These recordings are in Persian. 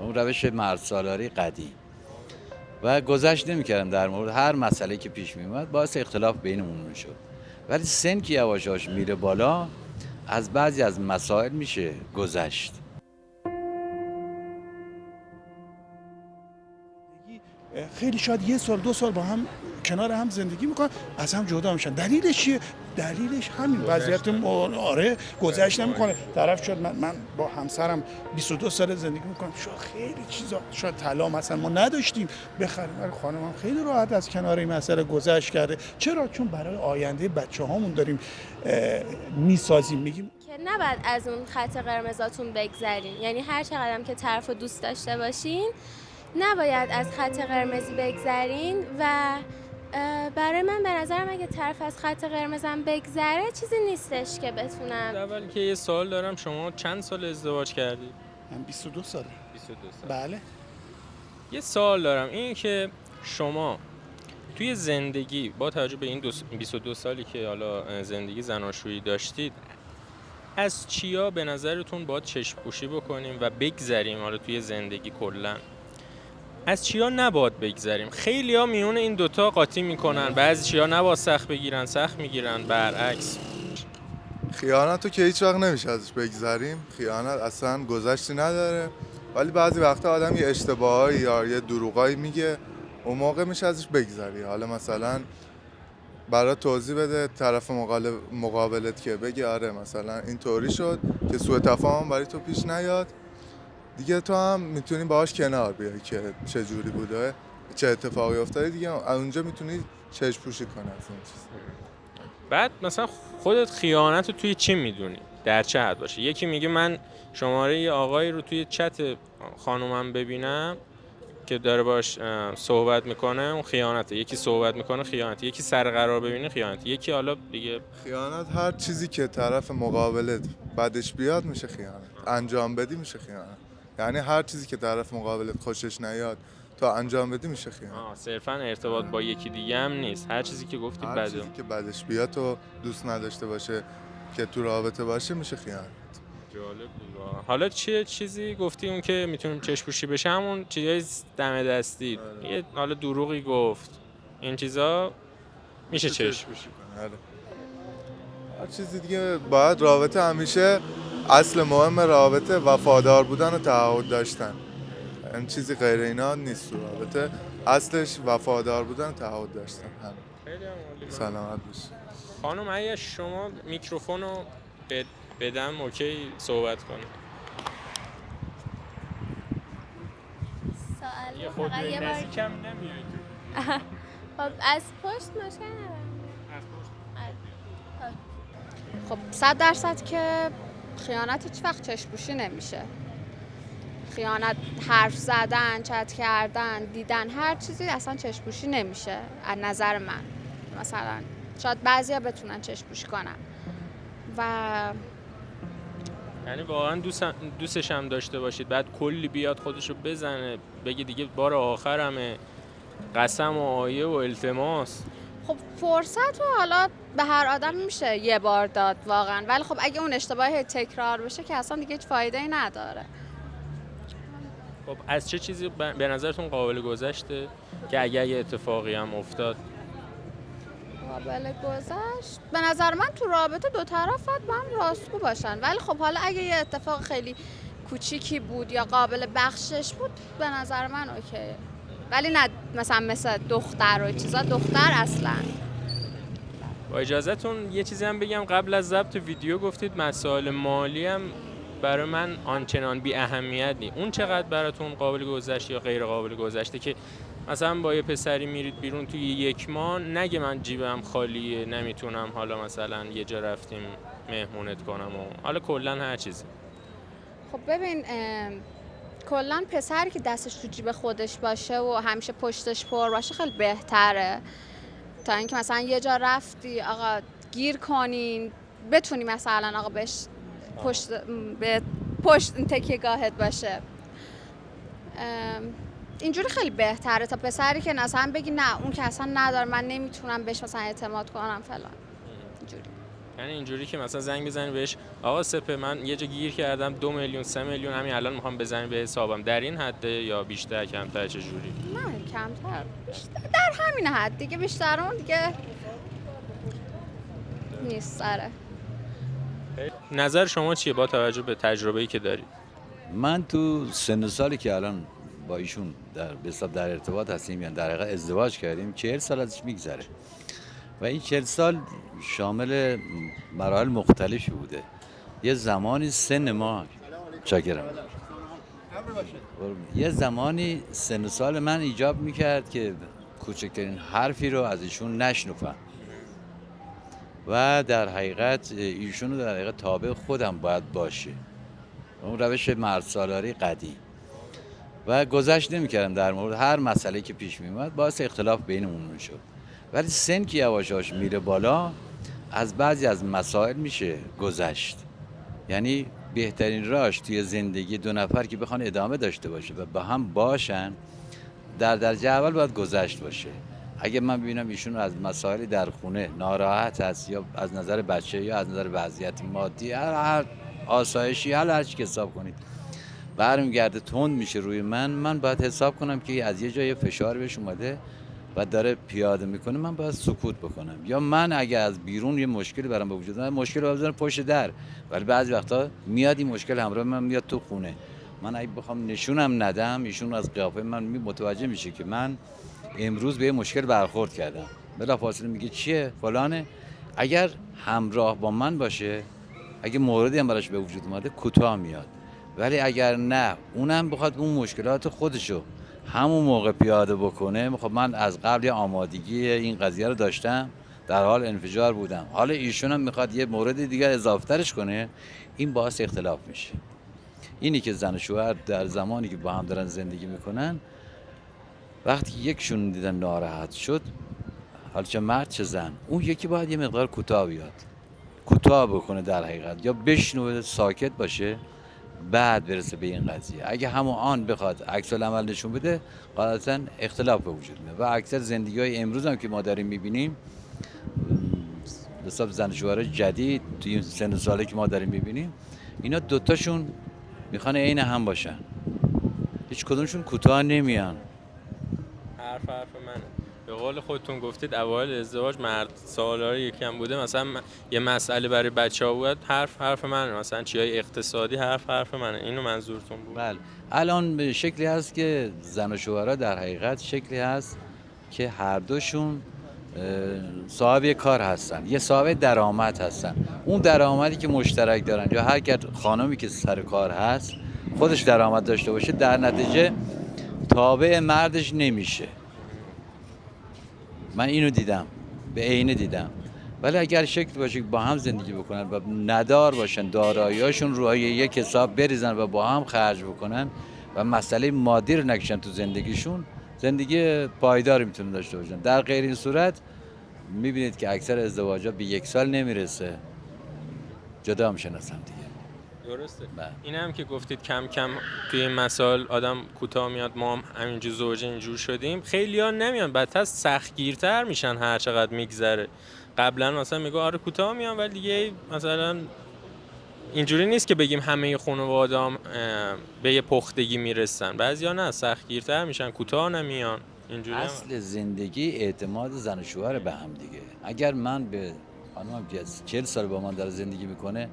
اون روش مردسالاری قدیم و گذشت نمی‌کردم در مورد هر مسئله که پیش می‌اومد باعث اختلاف بینمون میشد. ولی سن که یواش یواش میره بالا از بعضی از مسائل میشه گذشت. خیلی شاید 1 سال 2 سال با هم کنار هم زندگی میکنن، از هم جدا میشن. دلیلش چیه؟ دلیلش همین وضعیت آره گذشت نمیکنه. طرف شد من با همسرم 22 سال زندگی میکنم، شاید خیلی چیزا، شاید طلا مثلا ما نداشتیم بخریم، ولی خانمم خیلی راحت از کنار این مسئله گذشت کرده. چرا؟ چون برای آینده بچه‌هامون داریم میسازیم، میگیم که نباید از اون خط قرمزاتون بگذرین. یعنی هر چقدر که طرفو دوست داشته باشین نباید از خط قرمزی بگذرین و برای من به نظرم اگه طرف از خط قرمزم بگذره چیزی نیستش که بتونم. اول که یه سوال دارم، شما چند سال ازدواج کردید؟ من 22 ساله. 22 سال. بله. یه سوال دارم، این که شما توی زندگی با توجه به این 22 سالی که حالا زندگی زناشویی داشتید، از چیا به نظرتون باید چشم پوشی بکنیم و بگذریم؟ حالا توی زندگی کلا از چیا نباید بگذریم؟ خیلی ها میون این دوتا قاطی میکنن، بعضی چیا نباید سخت بگیرن، سخت میگیرن، برعکس. خیانت رو که هیچ وقت نمیشه ازش بگذریم. خیانت اصلا گذشتی نداره، ولی بعضی وقتا آدم یه اشتباهایی یا یه دروغایی میگه، اون موقع میشه ازش بگذری. حالا مثلا برای توضیح بده طرف مقابلت که بگی آره مثلا این طوری شد که سوء تفاهم برای تو پیش نیاد، دیگه تو هم میتونی باهاش کنار بیای که چه جوری بوده، چه اتفاقی افتاده، دیگه اونجا میتونی چشم پوشی کنی از این چیز. بعد مثلا خودت خیانت رو توی چی میدونی؟ در چه حد باشه؟ یکی میگه من شماره یه آقایی رو توی چت خانومم ببینم که داره باش صحبت میکنه، اون خیانته. یکی صحبت میکنه، خیانته. یکی سر قرار ببینه، خیانته. یکی حالا دیگه خیانت هر چیزی که طرف مقابلت بعدش بیاد میشه خیانت. انجام بدی میشه خیانت. یعنی هر چیزی که طرف مقابلت خوشش نیاد تو انجام بدی میشه خیانت. صرفا ارتباط با یکی دیگه هم نیست، هر چیزی که گفتی هر بده. چیزی که بعدش بیاد تو دوست نداشته باشه که تو رابطه باشه میشه خیانت. جالب بود واقعا. حالا چه چیزی گفتی اون که میتونیم چشم پوشی بشه؟ همون چیزای دم دستی. یه حالا دروغی گفت، این چیزا میشه چشم پوشی کنه. هر چیزی دیگه باید رابطه همیشه اصل مهم رابطه وفادار بودن و تعهد داشتن. این چیزی غیر اینا نیست. تو رابطه اصلش وفادار بودن و تعهد داشتن. خیلی هم عالی. سلامت باشی. خانم اگه شما میکروفون رو بدم اوکی صحبت کنه. سوال یه خود فقط یه بار. نزدیکم نمیای تو. خب از پشت مشکل ندارم. خب 100% که خیانت هیچ وقت چشم‌پوشی نمیشه. خیانت، حرف زدن، چت کردن، دیدن، هر چیزی اصلا چشم‌پوشی نمیشه از نظر من. مثلا شاید بعضیا بتونن چشم‌پوشی کنن و یعنی واقعا دوستش هم داشته باشید، بعد کلی بیاد خودشو بزنه بگه دیگه بار آخرمه، قسم و آیه و التماس. خب فرصت رو حالا به هر آدم میشه یه بار داد واقعا، ولی خب اگه اون اشتباه تکرار بشه که اصلا دیگه هیچ فایده‌ای نداره. خب از چه چیزی به نظرتون قابل گذشته که اگه یه اتفاقی هم افتاد؟ قابل گذشت به نظر من تو رابطه دو طرف باید با هم راستگو باشن، ولی خب حالا اگه یه اتفاق خیلی کوچیکی بود یا قابل بخشش بود به نظر من اوکیه، ولی نه مثلا مثل دختر و چیزا. دختر اصلا. با اجازهتون یه چیزی هم بگم، قبل از ضبط ویدیو گفتید مسائل مالی هم برای من آنچنان بی اهمیت نیست. اون چقدر براتون قابل گذشت یا غیر قابل گذشته که مثلا با یه پسری میرید بیرون توی 1 ماه نگه من جیبم خالیه نمیتونم حالا مثلا یه جا رفتیم مهمونت کنم و حالا کلا هر چیزی؟ خب ببین کلا پسری که دستش تو جیب خودش باشه و همیشه پشتش پر باشه خیلی بهتره تا اینکه مثلا یه جا رفتی آقا گیر کنین بتونی مثلا آقا بهش پشت تکیه‌گاهت باشه. اینجوری خیلی بهتره تا پسری که مثلا بگی نه اون که اصلا نداره من نمیتونم بهش مثلا اعتماد کنم فلان. اینجوری یعنی اینجوری که مثلا زنگ بزنی بهش آقا سپه من یه جا گیر کردم 2 میلیون 3 میلیون همین الان میخوام بزنی به حسابم، در این حده یا بیشتر کمتر چه جوری؟ نه کمتر، بیشتر در همین حد دیگه، بیشتر اون دیگه نیست سره. نظر شما چیه با توجه به تجربه‌ای که دارید؟ من تو سن و سالی که الان با ایشون در ارتباط هستیم، یعنی در حقیقت ازدواج کردیم، 40 سال ازش میگذره و این 40 سال شامل مراحل مختلفی بوده. یه زمانی سن ما چاکرم یه زمانی سن و سال من ایجاب میکرد که کوچکترین حرفی رو از ایشون نشنفم و در حقیقت ایشون در حقیقت تابع خودم باید باشه، اون روش مرد سالاری قدیم و گذشت نمی‌کردم در مورد هر مسئله که پیش می‌اومد، باعث اختلاف بینمون میشد. ولی سن که یواش یواش میره بالا، از بعضی از مسائل میشه گذشت. یعنی بهترین راهش توی زندگی دو نفر که بخوان ادامه داشته باشه و با هم باشن، در درجه اول باید گذشت باشه. اگه من ببینم ایشون از مسائلی در خونه ناراحت هست، یا از نظر بچه یا از نظر وضعیت مادی، هر آسایشی، هر چی که حساب کنید، برمیگرده تند میشه روی من باید حساب کنم که از یه جای فشار بهش اومده و داره پیاده میکنه، من باید سکوت بکنم. یا من اگه از بیرون یه مشکلی برام به وجود اومد، مشکل رو بذارم پشت در، ولی بعضی وقتا میاد این مشکل همراه من میاد تو خونه. من اگه بخوام نشونم ندم، ایشون از قیافه من متوجه میشه که من امروز به یه مشکل برخورد کردم، بلافاصله میگه چیه فلانه. اگر همراه با من باشه، اگه موردی هم براش به وجود اومده، کوتاه میاد. ولی اگر نه، اونم بخواد اون مشکلات خودشو همون موقع پیاده بکنه، خب من از قبل یه آمادگی این قضیه رو داشتم، در حال انفجار بودم، حالا ایشون هم میخواد یه مورد دیگر اضافه ترش کنه، این باعث اختلاف میشه. اینی که زن و شوهر در زمانی که با هم دارن زندگی میکنن، وقتی یکشون دیدن ناراحت شد، حالا چه مرد چه زن، اون یکی باید یه مقدار کوتاه بیاد، کوتاه بکنه در حقیقت، یا بشنوه ساکت باشه، بعد برسه به این قضیه. اگه همون آن بخواد عکس العمل نشون بده، غالبا اختلاف به وجود میاد. و اکثر زندگی‌های امروز هم که ما داریم می‌بینیم، حساب زن و شوهر جدید توی این سن و سالی که ما داریم می‌بینیم، اینا دوتاشون میخوان عین هم باشن، هیچ کدومشون کوتاه نمیان. حرف منه. به قول خودتون گفتید اوایل ازدواج مرد سالاری یکم بوده، مثلا یه مسئله برای بچه‌ها بود، حرف منه، مثلا چیای اقتصادی حرف منه. اینو منظورتون بود؟ بله. الان به شکلی هست که زن و شوهرها در حقیقت شکلی هست که هر دوشون صاحب یک کار هستن، یه صاحب درآمد هستن. اون درآمدی که مشترک دارن، یا هر خانمی که سر کار هست خودش درآمد داشته باشه، در نتیجه تابع مردش نمیشه. من اینو دیدم، به عینه دیدم. ولی اگر شکل باشه که با هم زندگی بکنن و ندار باشن، دارایی‌هاشون روی یک حساب بریزن و با هم خرج بکنن و مسئله مادی رو نکشن تو زندگیشون، زندگی پایداری میتونن داشته باشن. در غیر این صورت میبینید که اکثر ازدواجات به 1 سال نمیرسه، جدا میشن اصلا دیگه. درسته. این هم که گفتید کم کم توی این مسائل آدم کوتاه میاد، ما هم همینجور زوجه اینجور شدیم، خیلی ها نمیان، بدتر سختگیرتر میشن هر چقدر میگذره. قبلا مثلا میگه آره کوتاه میان، ولی دیگه مثلا اینجوری نیست که بگیم همه خانواده هم به یه پختگی میرسن، بعضیا نه، سختگیرتر میشن، کوتاه نمیان. اینجوری اصل زندگی اعتماد زن و شوهر به هم دیگه. اگر من به خانمم که 40 سال با من داره زندگی میکنه،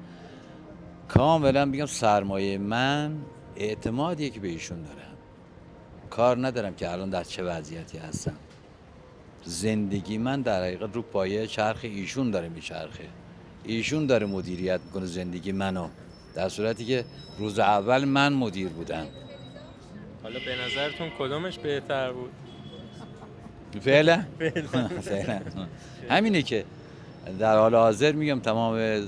کاملا بگم سرمایه من اعتمادیه که به ایشون دارم. کار ندارم که الان در چه وضعیتی هستم. زندگی من در حقیقت رو پایه چرخ ایشون داره میچرخه. ایشون داره مدیریت میکنه زندگی منو، در صورتی که روز اول من مدیر بودم. حالا به نظرتون کدومش بهتر بود؟ فعلا همینه که در حال حاضر میگم تمام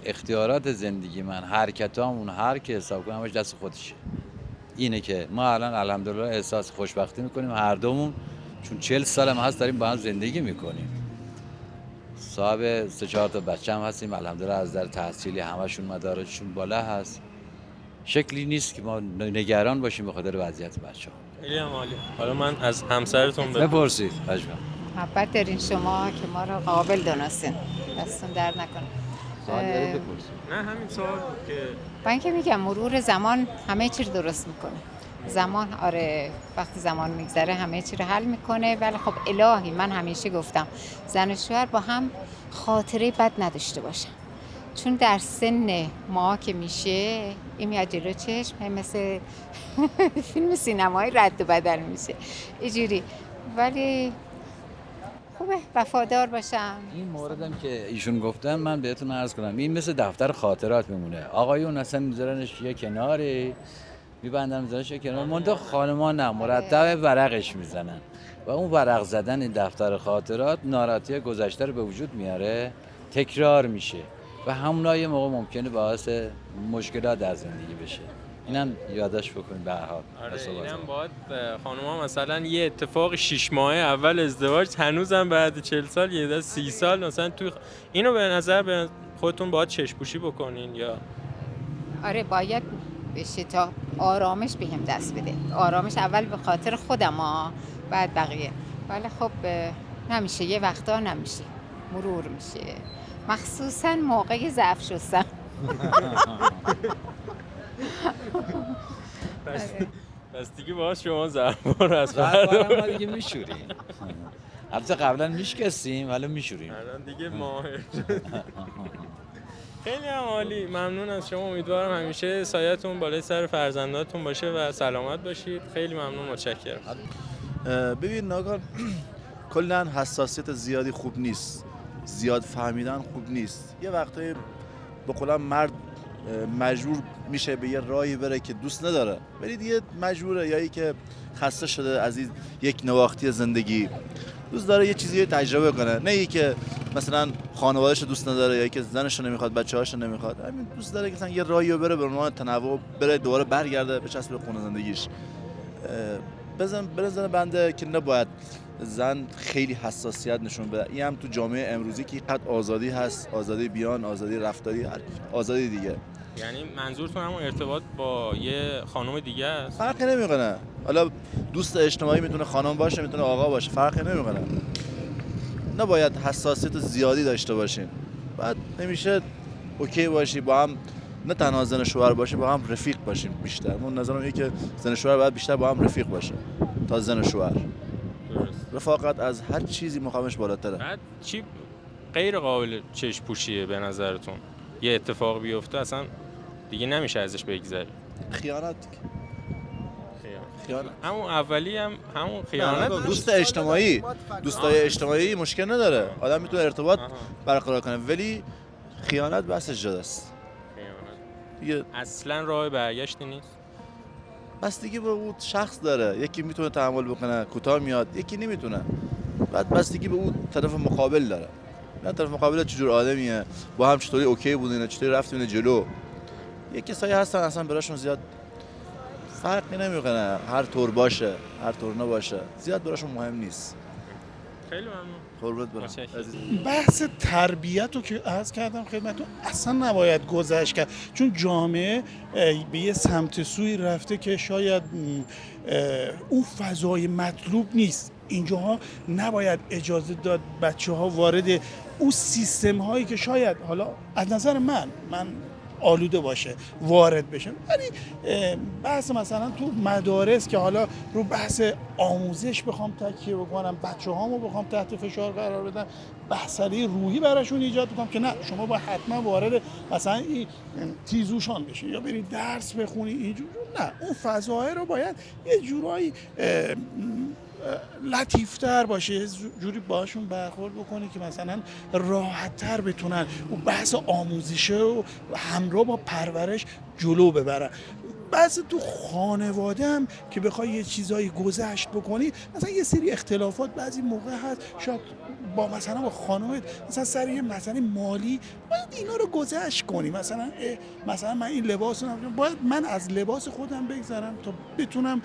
اختیارات زندگی من، حرکتامون، هر که حساب کنم همش دست خودشه. اینه که ما الان الحمدلله احساس خوشبختی میکنیم هر دومون، چون 40 سال هم هست داریم با هم زندگی میکنیم. صاحب 3-4 تا بچه هم هستیم الحمدلله، از در تحصیلی همشون مدارجشون بالا هست. شکلی نیست که ما نگران باشیم به خاطر وضعیت بچه‌ها. خیلی عالی. حالا من از همسرتون بپرسید. محبت دارین شما که ما رو قابل دونستین. دستون درد نکنه. سوال داری بپرسی. نه همین سوال بود که با اینکه میگم مرور زمان همه چی رو درست میکنه. زمان آره وقتی زمان میگذره همه چی رو حل میکنه، ولی خب الهی من همیشه گفتم زن و شوهر با هم خاطره بد نداشته باشن، چون در سن ما که میشه این میاد جلو چشم هم مثل فیلم سینمایی رد و بدل میشه اینجوری، ولی خوبه وفادار باشم. این موردم که ایشون گفتن من بهتون عرض کنم، این مثل دفتر خاطرات میمونه. آقایون اصلا میذارنش یه کناری، میبندن میذارنش یه کنار، منتها خانمان نه، مرتب ورقش میزنن و اون ورق زدن این دفتر خاطرات ناراحتی گذشته رو به وجود میاره، تکرار میشه و همونها یه موقع ممکنه باعث مشکلات در زندگی بشه. اینم یادش بکنید به هر حال. آره اینم باید خانوما مثلا یه اتفاق 6 ماهه اول ازدواج هنوزم بعد 40 سال یه 30 سال مثلا تو اینو به نظر خودتون باید چشم‌پوشی بکنین یا آره باید بشه تا آرامش بهم دست بده. آرامش اول به خاطر خودم بعد بقیه، ولی خب نمیشه، یه وقتا نمیشه، مرور میشه، مخصوصا موقع ضعف شستن. پس دیگه باز شما ضربار از فردا ما دیگه میشوریم. البته قبلا میشکستیم ولی میشوریم. الان دیگه ماهر. خیلی هم عالی، ممنون از شما. امیدوارم همیشه سایه‌تون بالای سر فرزنداتون باشه و سلامت باشید. خیلی ممنون، متشکرم. ببین ناگهان کلا حساسیت زیادی خوب نیست، زیاد فهمیدن خوب نیست. یه وقتایی به قولم مرد مجبور میشه به یه راهی بره که دوست نداره، ولی دیگه مجبوره، یا ای که خسته شده از این یک نواختی زندگی، دوست داره یه چیزی تجربه کنه، نه ای که مثلا خانواده‌اش دوست نداره یا ای که زنش نمیخواد، بچه‌هاش نمیخواد، همین دوست داره که مثلا یه راهی بره به عنوان تنوع، بره دوباره برگرده به چسب خونه زندگیش. بزن بنده که نباید زن خیلی حساسیت نشون بده. این هم تو جامعه امروزی که قد آزادی هست، آزادی بیان، آزادی رفتاری، آزادی دیگه. یعنی منظورتون همون ارتباط با یه خانم دیگه است؟ فرقی نمیکنه، حالا دوست اجتماعی میتونه خانم باشه، میتونه آقا باشه، فرقی نمیکنه. نباید حساسیت زیادی داشته باشین. بعد نمیشه اوکی باشی با هم، نه تنها زن شوهر باشی، با هم رفیق باشیم بیشتر. من نظرم اینه که زن شوهر باید بیشتر با هم رفیق باشه تا زن شوهر. درست. رفاقت از هر چیزی مقامش بالاتره. بعد چی غیر قابل چشم پوشیه به نظرتون؟ یه اتفاق بیفته اصلا دیگه نمیشه ازش بگذری. خیانت. همون اولی هم همون خیانت. دوست اجتماعی، دوستای اجتماعی مشکل نداره، آدم میتونه ارتباط برقرار کنه، ولی خیانت بحثش جداست. دیگه اصلا راه برگشتی نیست. بستگی به اون شخص داره، یکی میتونه تحمل بکنه، کوتاه میاد، یکی نمیتونه. بعد بستگی به اون طرف مقابل داره. نه طرف مقابل چجور آدمیه، با هم چطوری اوکی بودین، چطوری رفتین جلو. یکی کسایی هستن اصلا براشون زیاد فرقی نمیکنه، هر طور باشه، هر طور نباشه، زیاد براشون مهم نیست. خیلی ممنون. قربونت برم. بحث تربیت رو که عرض کردم خدمتتون اصلا نباید گذشت کرد، چون جامعه به یه سمت سوی رفته که شاید اون فضای مطلوب نیست. اینجاها نباید اجازه داد بچه ها وارد اون سیستم هایی که شاید حالا از نظر من آلوده باشه وارد بشن، ولی بحث مثلا تو مدارس که حالا رو بحث آموزش بخوام تکیه بکنم، بچه هامو بخوام تحت فشار قرار بدم، بحث‌های روحی براشون ایجاد بکنم که نه شما با حتما وارد مثلا این تیزوشان بشی یا برید درس بخونی اینجور، نه اون فضاها رو باید یه جورایی لطیفتر باشه، جوری باشون برخورد بکنی که مثلا راحت‌تر بتونن اون بحث آموزشه و همراه با پرورش جلو ببرن. بعضی تو خانواده هم که بخوای یه چیزایی گذشت بکنی، مثلا یه سری اختلافات بعضی موقع هست، شاید با مثلا با خانومت مثلا سر یه مسئله مالی باید اینا رو گذشت کنی، مثلا من این لباس رو باید من از لباس خودم بگذرم تا بتونم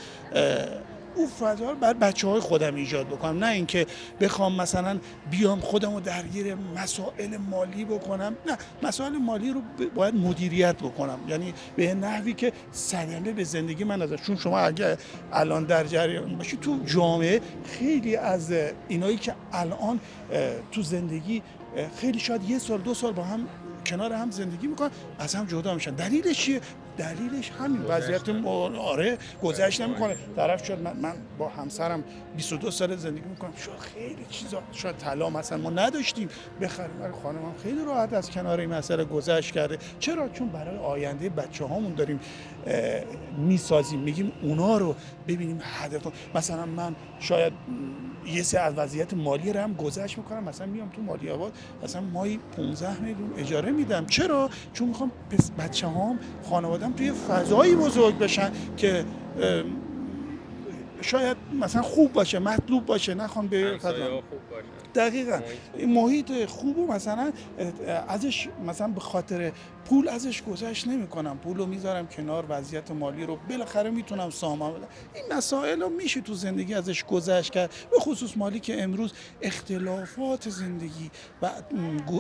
اون فضا رو بر بچه‌های خودم ایجاد بکنم، نه اینکه بخوام مثلا بیام خودم رو درگیر مسائل مالی بکنم. نه، مسائل مالی رو باید مدیریت بکنم، یعنی به نحوی که صدمه به زندگی من نداره. چون شما اگه الان در جریان باشی تو جامعه خیلی از اینایی که الان تو زندگی خیلی شاید 1 سال 2 سال با هم کنار هم زندگی میکنن، از هم جدا میشن. دلیلش چیه؟ دلیلش همین وضعیت گذشت نمیکنه. طرف شد من با همسرم 22 سال زندگی میکنم، شاید خیلی چیزا، شاید طلا مثلا ما نداشتیم بخریم، ولی خانمم خیلی راحت از کنار این مسئله گذشت کرده. چرا؟ چون برای آینده بچه‌هامون داریم میسازیم، میگیم اونا رو ببینیم هدف. مثلا من شاید یه سری از وضعیت مالی رو هم گذشت میکنم، مثلا میام تو مالی آباد مثلا ماهی 15 میلیون اجاره میدم. چرا؟ چون میخوام بچه‌هام خانواده‌ام توی فضایی بزرگ بشن که شاید مثلا خوب باشه، مطلوب باشه، نخوام به فضا. دقیقاً محیط خوبو مثلا ازش مثلا به خاطر پول ازش گذشت نمی‌کنم، پولو میذارم کنار، وضعیت مالی رو بالاخره میتونم سامان بدم. این مسائل رو میشه تو زندگی ازش گذشت کرد، به خصوص مالی که امروز اختلافات زندگی و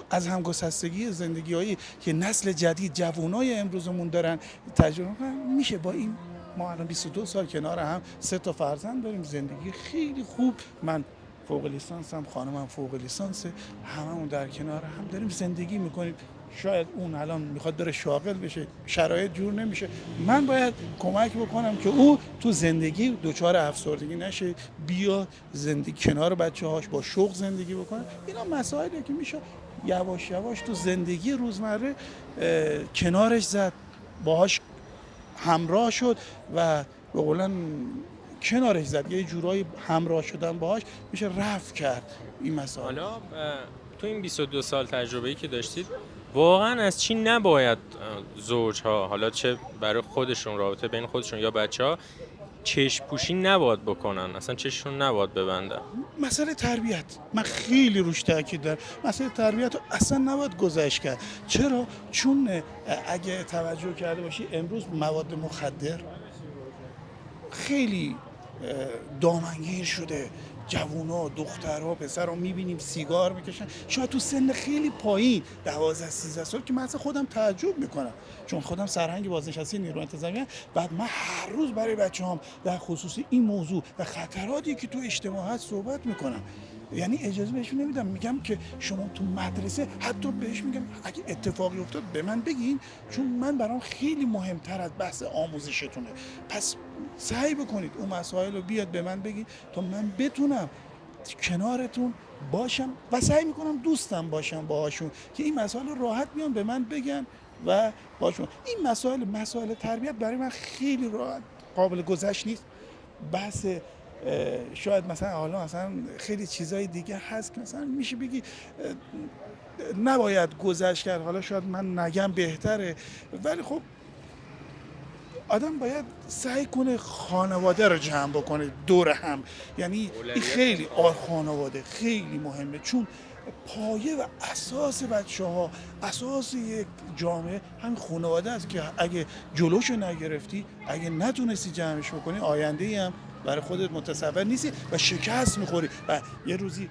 از همگسستگی زندگی‌هایی که نسل جدید جوانای امروزمون دارن تجربه می‌کنن، میشه با این. ما الان 22 سال کنار هم 3 تا فرزند داریم، زندگی خیلی خوب. من فوق لیسانسم، خانمم فوق لیسانسه، هممون در کنار هم داریم زندگی میکنیم. شاید اون الان میخواد بره شاغل بشه، شرایط جور نمیشه، من باید کمک بکنم که او تو زندگی دچار افسردگی نشه، بیا زندگی کنار بچه‌هاش با شوق زندگی بکنه. اینا مسائلی که میشه یواش یواش تو زندگی روزمره کنارش زد، باهاش همراه شد و به قولن کنارش زد. یه جورایی همراه شدن باهاش میشه رفع کرد این مسائل. حالا تو این 22 سال تجربه‌ای که داشتید، واقعا از چی نباید زوج‌ها، حالا چه برای خودشون، رابطه بین خودشون یا بچه‌ها، چشم پوشی نباید بکنن، اصلا چشمشون نباید ببندن؟ مسئله تربیت، من خیلی روش تاکید دارم. مسئله تربیت رو اصلا نباید گذشت کرد. چرا؟ چون اگه توجه کرده باشی امروز مواد مخدر خیلی دامنگیر شده. جوونا، دخترها، پسرها میبینیم سیگار میکشن، شاید تو سن خیلی پایین 12-13 سال، که من اصلا خودم تعجب میکنم، چون خودم سرهنگ بازنشسته نیروی انتظامی ام. بعد من هر روز برای بچه‌هام در خصوص این موضوع و خطراتی که تو اجتماع هست صحبت میکنم. یعنی اجازه بهشون نمیدم، میگم که شما تو مدرسه، حتی بهش میگم اگه اتفاقی افتاد به من بگین، چون من برام خیلی مهمتر از بحث آموزشتونه. پس سعی بکنید اون مسائل رو بیاد به من بگید تا من بتونم کنارتون باشم و سعی میکنم دوستم باشم باهاشون، که این مسائل راحت بیان به من بگن و باشون. این مسائل تربیت برای من خیلی راحت قابل گذشت نیست. بحث شاید مثلا حالا مثلا خیلی چیزای دیگه هست که مثلا میشه بگی نباید گذشت کرد، حالا شاید من نگم بهتره، ولی خب آدم باید سعی کنه خانواده رو جمع بکنه دور هم. یعنی این خیلی خانواده خیلی مهمه، چون پایه و اساس بچه‌ها، اساس یک جامعه همین خانواده است که اگه جلوشو نگرفتی، اگه نتونستی جمعش بکنی، آینده‌ای هم برای خودت متصور نیستی و شکست میخوری. و یه روزی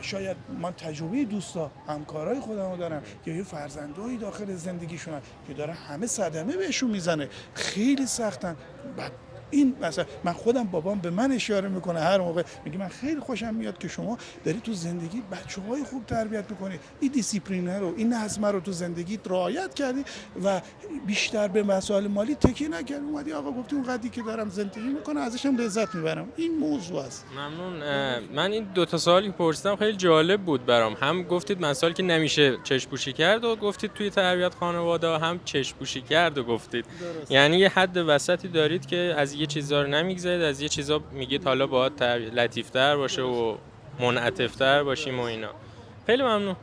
شاید من تجربه دوستا، همکارای خودمو دارم که یه فرزندایی داخل زندگیشونن که داره همه صدمه بهشون میزنه، خیلی سختن. بعد این مثلا من خودم بابام به من اشاره میکنه هر موقع، میگه من خیلی خوشم میاد که شما داری تو زندگی بچه‌های خوب تربیت میکنی، این دیسیپلین رو، این نظم رو تو زندگیت رعایت کردی و بیشتر به مسائل مالی تکیه نکردی، اومدی آقا گفتی اون قدری که دارم زندگی میکنم ازشم لذت میبرم. این موضوع است. ممنون. من این 2 تا سوالی که پرسیدم خیلی جالب بود برام. هم گفتید مسائلی که نمیشه چشم پوشی کرد و گفتید توی تربیت خانواده هم چشم پوشی کرد و گفتید درست. یعنی یه حد وسطی دارید که از یه چیزا رو نمیگذارید، از یه چیزا میگید حالا باید لطیف‌تر باشه و منعطف‌تر باشیم و اینا. خیلی ممنون.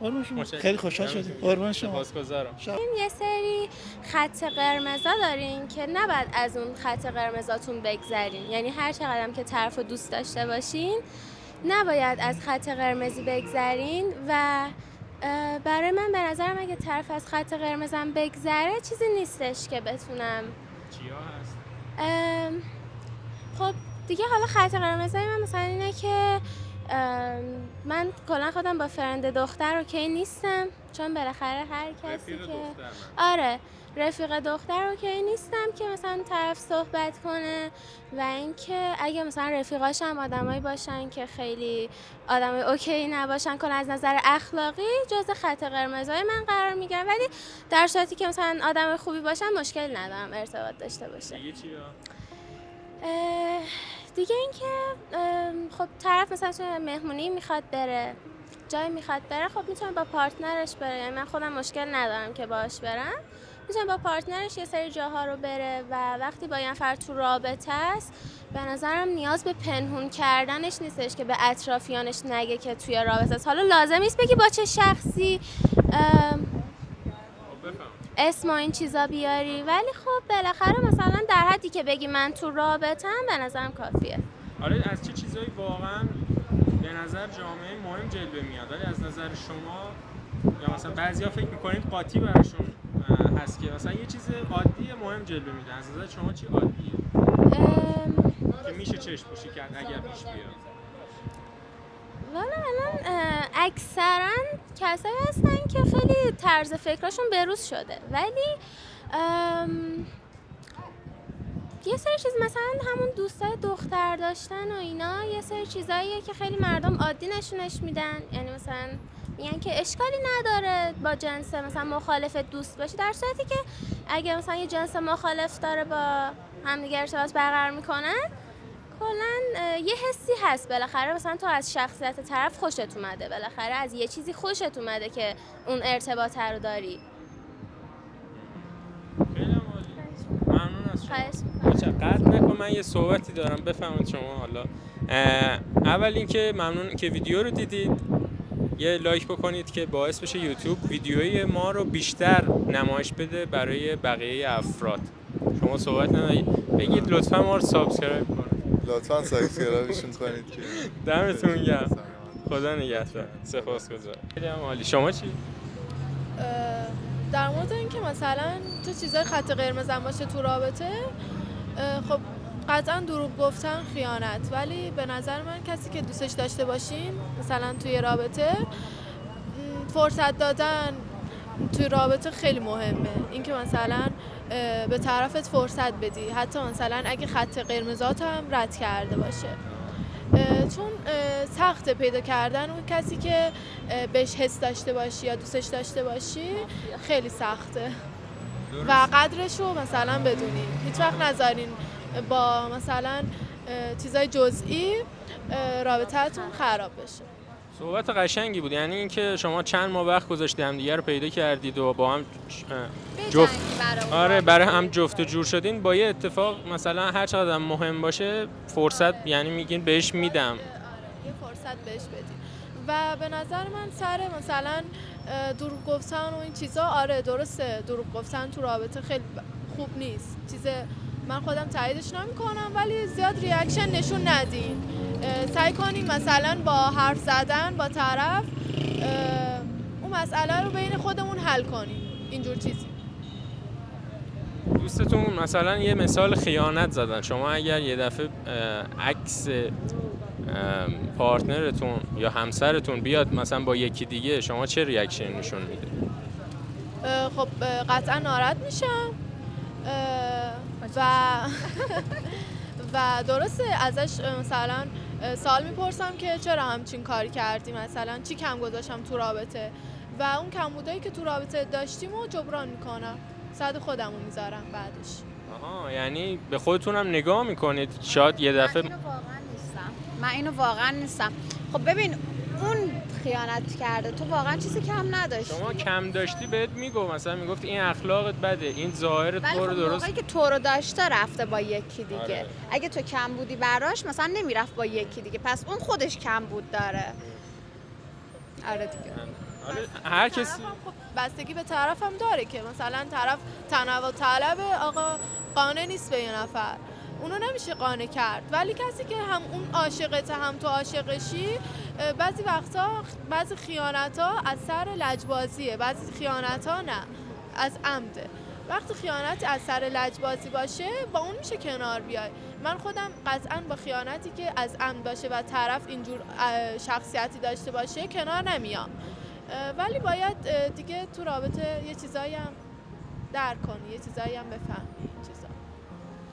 خیلی خوشحال شدیم. قربان شما. سپاسگزارم. یه سری خط قرمزا دارین که نباید از اون خط قرمزاتون بگذرین. یعنی هر چقدر که طرف دوست داشته باشین نباید از خط قرمزی بگذرین و برای من به نظرم اگه طرف از خط قرمزم بگذره چیزی نیستش که بتونم. چیا هست؟ خب دیگه حالا خط قرمزای من مثلا اینه که من کلا خودم با فرند دختر اوکی نیستم، چون بالاخره هر کسی که آره رفیق دختر اوکی نیستم که مثلا طرف صحبت کنه و اینکه اگه مثلا رفیقاش هم آدمایی باشن که خیلی آدمای اوکی نباشن کنه از نظر اخلاقی جزء خط قرمزای من قرار میگیرن، ولی در صورتی که مثلا آدم خوبی باشن مشکل ندارم ارتباط داشته باشه. دیگه چی؟ دیگه اینکه خب طرف مثلا توی مهمونی میخواد بره، جایی میخواد بره، خب میتونه با پارتنرش بره. یعنی من خودم مشکل ندارم که باهاش برم، میتونه با پارتنرش یه سری جاها رو بره و وقتی با یه نفر تو رابطه است به نظرم نیاز به پنهون کردنش نیستش که به اطرافیانش نگه که توی رابطه است. حالا لازم نیست بگی با چه شخصی اسم و این چیزا بیاری، ولی خب بالاخره مثلا در حدی که بگی من تو رابطه‌ام به نظرم کافیه. آره از چه چیزایی واقعا به نظر جامعه مهم جلوه میاد ولی از نظر شما یا مثلا بعضیا فکر میکنید قاطی براشون هست که مثلا یه چیز عادی مهم جلوه میده، از نظر شما چی عادیه که میشه چشم پوشی کرد اگر پیش بیاد؟ والا الان اکثرا کسایی هستن که خیلی طرز فکراشون بروز شده، ولی یه سری چیز مثلا همون دوستای دختر داشتن و اینا یه سری چیزاییه که خیلی مردم عادی نشونش میدن. یعنی مثلا میگن که اشکالی نداره با جنس مثلا مخالف دوست باشی، در صورتی که اگه مثلا یه جنس مخالف داره با همدیگه ارتباط برقرار میکنن کلا یه حسی هست بالاخره، مثلا تو از شخصیت طرف خوشت اومده، بالاخره از یه چیزی خوشت اومده که اون ارتباط رو داری. خیلی عالی. ممنون از شما. قطع نکن، من یه صحبتی دارم بفهمید شما. حالا اول اینکه ممنون که ویدیو رو دیدید، یه لایک بکنید که باعث بشه یوتیوب ویدیوی ما رو بیشتر نمایش بده برای بقیه افراد. شما صحبت بگید لطفا ما رو سابسکرایب کنید. لطفا سابسکرایبشون کنید که دمتون گرم. خدا نگهدار. سپاسگزارم. خیلی عالی. شما چی؟ در مورد اینکه مثلا تو چیزای خط قرمز هم باشه تو رابطه، خب قطعا دروغ گفتن خیانت، ولی به نظر من کسی که دوستش داشته باشین مثلا توی رابطه فرصت دادن توی رابطه خیلی مهمه. اینکه مثلا به طرفت فرصت بدی، حتی مثلا اگه خط قرمزات هم رد کرده باشه، چون سخته پیدا کردن اون کسی که بهش حس داشته باشی یا دوستش داشته باشی، خیلی سخته و قدرش رو مثلا بدونین. هیچ وقت نذارین با مثلا چیزای جزئی رابطه‌تون خراب بشه. صحبت قشنگی بود، یعنی اینکه شما چند ماه وقت گذاشتید همدیگه رو پیدا کردید و با هم جفت برای هم جفت و جور شدین با یه اتفاق مثلا هر چقدر مهم باشه فرصت، یعنی میگین بهش میدم. یه فرصت بهش بدین و به نظر من سر مثلا دروغ گفتن و این چیزا، آره درسته دروغ گفتن تو رابطه خیلی خوب نیست، من خودم تاییدش نمی‌کنم، ولی زیاد ریاکشن نشون ندین. سعی کنین مثلا با حرف زدن با طرف اون مسئله رو بین خودمون حل کنین. اینجور چیزی. دوستتون مثلا یه مثال خیانت زدن، شما اگر یه دفعه عکس پارتنرتون یا همسرتون بیاد مثلا با یکی دیگه، شما چه ریاکشن نشون میده؟ خب قطعا ناراحت میشم و درسته ازش مثلا سوال میپرسم که چرا همچین کاری کردی، مثلا چی کم گذاشتم تو رابطه و اون کمبودایی که تو رابطه داشتیم رو جبران میکنم، صد خودم رو میذارم بعدش. آها، یعنی به خودتونم نگاه میکنید شاید یه دفعه. من اینو واقعا نیستم. خب ببین اون خیانت کرده، تو واقعا چیزی کم نداشتی. شما کم داشتی بهت میگو، مثلا میگفت این اخلاقت بده، این ظاهرت تو رو درست. موقعی که تو رو داشته رفته با یکی دیگه. آره. اگه تو کم بودی براش مثلا نمیرفت با یکی دیگه، پس اون خودش کم بود داره. آره دیگه. آره هر کسی خب بستگی به طرفم داره که مثلا طرف تنوع طلبه، آقا قانع نیست به یه نفر، اونو نمیشه قانع کرد، ولی کسی که هم اون عاشقته هم تو عاشقشی، بعضی وقتا بعضی خیانت‌ها از سر لجبازیه، بعضی خیانت‌ها نه از عمده وقتی خیانت از سر لجبازی باشه با اون میشه کنار بیای. من خودم قطعا با خیانتی که از عمد باشه و طرف اینجور شخصیتی داشته باشه کنار نمیام، ولی باید دیگه تو رابطه یه چیزایی هم درک کنی، یه چیزایی هم بفهمی.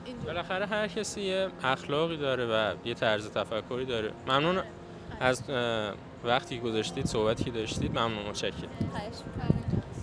اینجور. بالاخره هر کسی یه اخلاقی داره و یه طرز تفکری داره. ممنون از وقتی گذاشتید، صحبتی که داشتید. ممنون، متشکرم. خواهش می‌کنم.